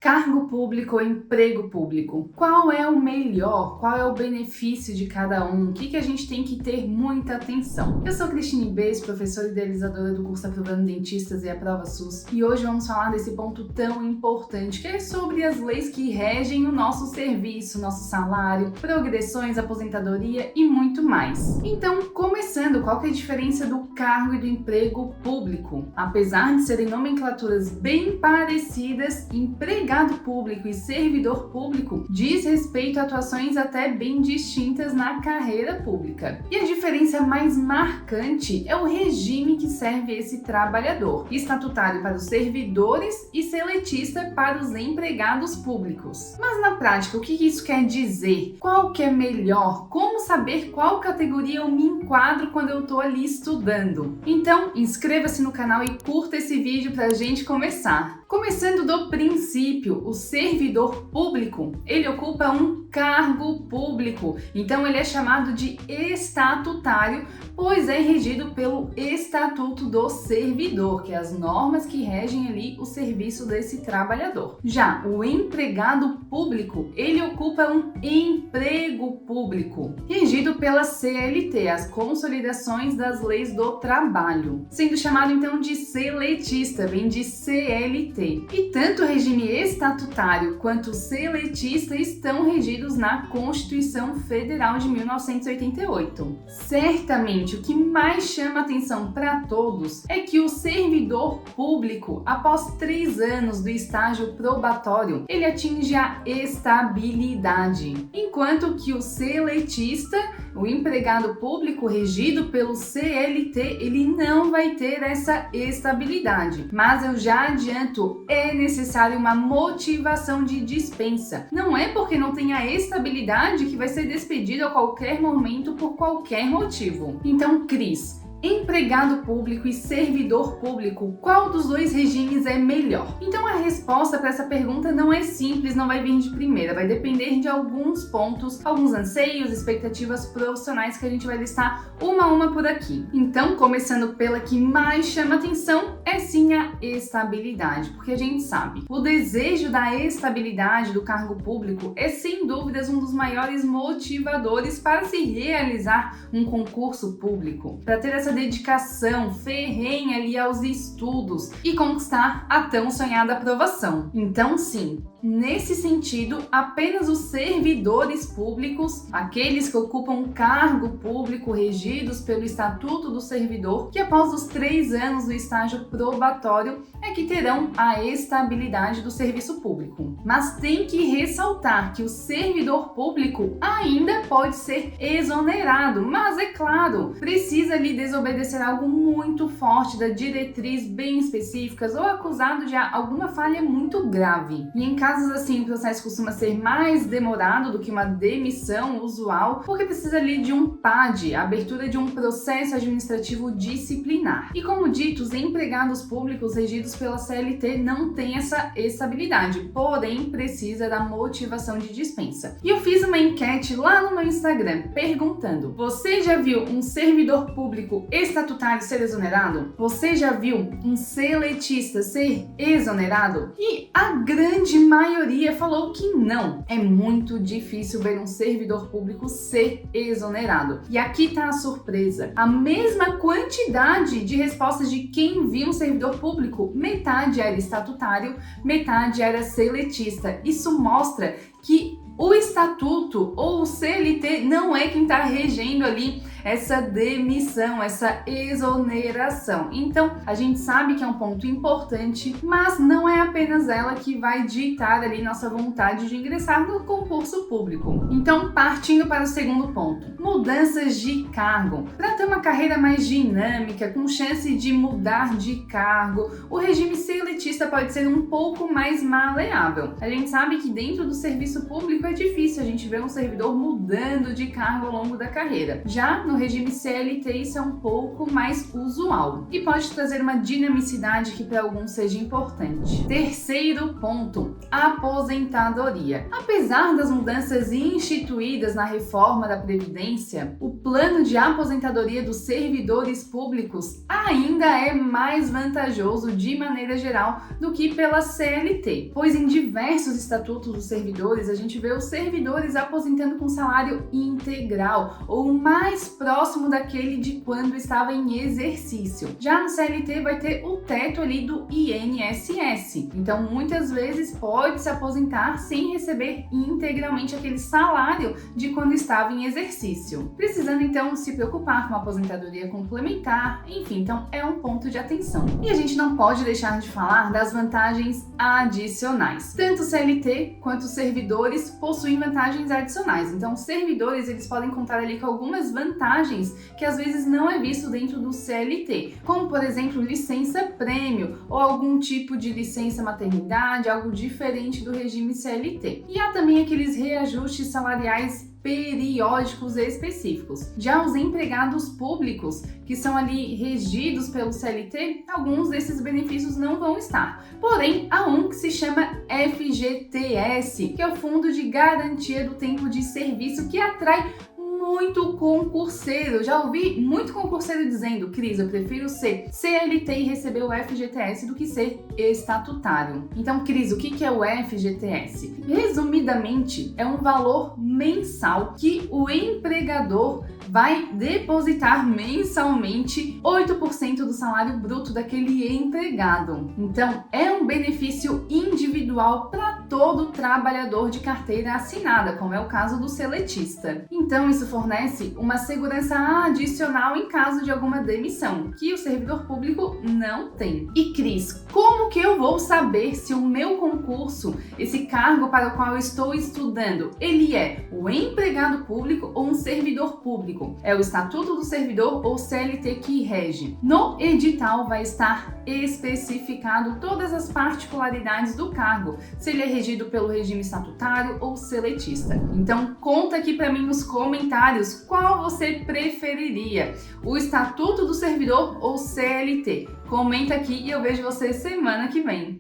Cargo público ou emprego público? Qual é o melhor? Qual é o benefício de cada um? O que a gente tem que ter muita atenção? Eu sou Cristine Bez, professora idealizadora do curso Aprovando Dentistas e a Prova SUS, e hoje vamos falar desse ponto tão importante, que é sobre as leis que regem o nosso serviço, nosso salário, progressões, aposentadoria e muito mais. Então, começando, qual que é a diferença do cargo e do emprego público? Apesar de serem nomenclaturas bem parecidas, empregado público e servidor público diz respeito a atuações até bem distintas na carreira pública. E a diferença mais marcante é o regime que serve esse trabalhador: estatutário para os servidores e seletista para os empregados públicos. Mas na prática, o que isso quer dizer? Qual que é melhor? Como saber qual categoria eu me enquadro quando eu estou ali estudando? Então, inscreva-se no canal e curta esse vídeo para a gente começar. Começando do princípio, o servidor público, ele ocupa um cargo público, então ele é chamado de estatutário, pois é regido pelo Estatuto do Servidor, que é as normas que regem ali o serviço desse trabalhador. Já o empregado público, ele ocupa um emprego público, regido pela CLT, as Consolidações das Leis do Trabalho, sendo chamado então de seletista, vem de CLT. E tanto o regime estatutário quanto o seletista estão regidos na Constituição Federal de 1988. Certamente, o que mais chama atenção para todos é que o servidor público, após 3 anos do estágio probatório, ele atinge a estabilidade, enquanto que o seletista, o empregado público regido pelo CLT, ele não vai ter essa estabilidade. Mas eu já adianto, é necessário uma motivação de dispensa. Não é porque não tem a estabilidade que vai ser despedido a qualquer momento por qualquer motivo. Então, Cris, empregado público e servidor público, qual dos dois regimes é melhor? Então a resposta para essa pergunta não é simples, não vai vir de primeira, vai depender de alguns pontos, alguns anseios, expectativas profissionais que a gente vai listar uma a uma por aqui. Então, começando pela que mais chama atenção, é sim a estabilidade, porque a gente sabe, o desejo da estabilidade do cargo público é sem dúvidas um dos maiores motivadores para se realizar um concurso público, para ter essa dedicação ferrenha ali aos estudos e conquistar a tão sonhada aprovação. Então, sim, nesse sentido, apenas os servidores públicos, aqueles que ocupam um cargo público regidos pelo Estatuto do Servidor, que após os 3 anos do estágio probatório é que terão a estabilidade do serviço público. Mas tem que ressaltar que o servidor público ainda pode ser exonerado, mas é claro, precisa lhe desobedecer algo muito forte da diretriz bem específicas ou acusado de alguma falha muito grave. E em casos assim, o processo costuma ser mais demorado do que uma demissão usual, porque precisa ali de um PAD, a abertura de um processo administrativo disciplinar. E como dito, os empregados públicos regidos pela CLT não têm essa estabilidade, porém precisa da motivação de dispensa. E eu fiz uma enquete lá no meu Instagram perguntando: você já viu um servidor público estatutário ser exonerado? Você já viu um seletista ser exonerado? E a grande maioria falou que não. É muito difícil ver um servidor público ser exonerado. E aqui tá a surpresa. A mesma quantidade de respostas de quem viu um servidor público, metade era estatutário, metade era seletista. Isso mostra que o estatuto ou o CLT não é quem está regendo ali essa demissão, essa exoneração. Então, a gente sabe que é um ponto importante, mas não é apenas ela que vai ditar ali nossa vontade de ingressar no concurso público. Então, partindo para o segundo ponto, mudanças de cargo. Para ter uma carreira mais dinâmica, com chance de mudar de cargo, o regime seletista pode ser um pouco mais maleável. A gente sabe que dentro do serviço público é difícil a gente ver um servidor mudando de cargo ao longo da carreira. Já no regime CLT isso é um pouco mais usual e pode trazer uma dinamicidade que para alguns seja importante. Terceiro ponto, aposentadoria. Apesar das mudanças instituídas na reforma da Previdência, o plano de aposentadoria dos servidores públicos ainda é mais vantajoso de maneira geral do que pela CLT, pois em diversos estatutos dos servidores a gente vê os servidores aposentando com salário integral ou mais próximo daquele de quando estava em exercício. Já no CLT vai ter o teto ali do INSS, então muitas vezes pode se aposentar sem receber integralmente aquele salário de quando estava em exercício, precisando então se preocupar com a aposentadoria complementar, enfim, então é um ponto de atenção. E a gente não pode deixar de falar das vantagens adicionais. Tanto o CLT quanto os servidores possuem vantagens adicionais, então os servidores eles podem contar ali com algumas vantagens que às vezes não é visto dentro do CLT, como por exemplo licença prêmio ou algum tipo de licença maternidade, algo diferente do regime CLT. E há também aqueles reajustes salariais periódicos específicos. Já os empregados públicos, que são ali regidos pelo CLT, alguns desses benefícios não vão estar. Porém, há um que se chama FGTS, que é o Fundo de Garantia do Tempo de Serviço, que atrai muito concurseiro. Já ouvi muito concurseiro dizendo: Cris, eu prefiro ser CLT e receber o FGTS do que ser estatutário. Então, Cris, o que é o FGTS? Resumidamente, é um valor mensal que o empregador vai depositar mensalmente 8% do salário bruto daquele empregado. Então, é um benefício individual para todo trabalhador de carteira assinada, como é o caso do seletista. Então, isso fornece uma segurança adicional em caso de alguma demissão, que o servidor público não tem. E Cris, como que eu vou saber se o meu concurso, esse cargo para o qual eu estou estudando, ele é o empregado público ou um servidor público? É o Estatuto do Servidor ou CLT que rege. No edital vai estar especificado todas as particularidades do cargo, se ele é regido pelo regime estatutário ou seletista. Então conta aqui para mim nos comentários qual você preferiria, o Estatuto do Servidor ou CLT. Comenta aqui e eu vejo você semana que vem.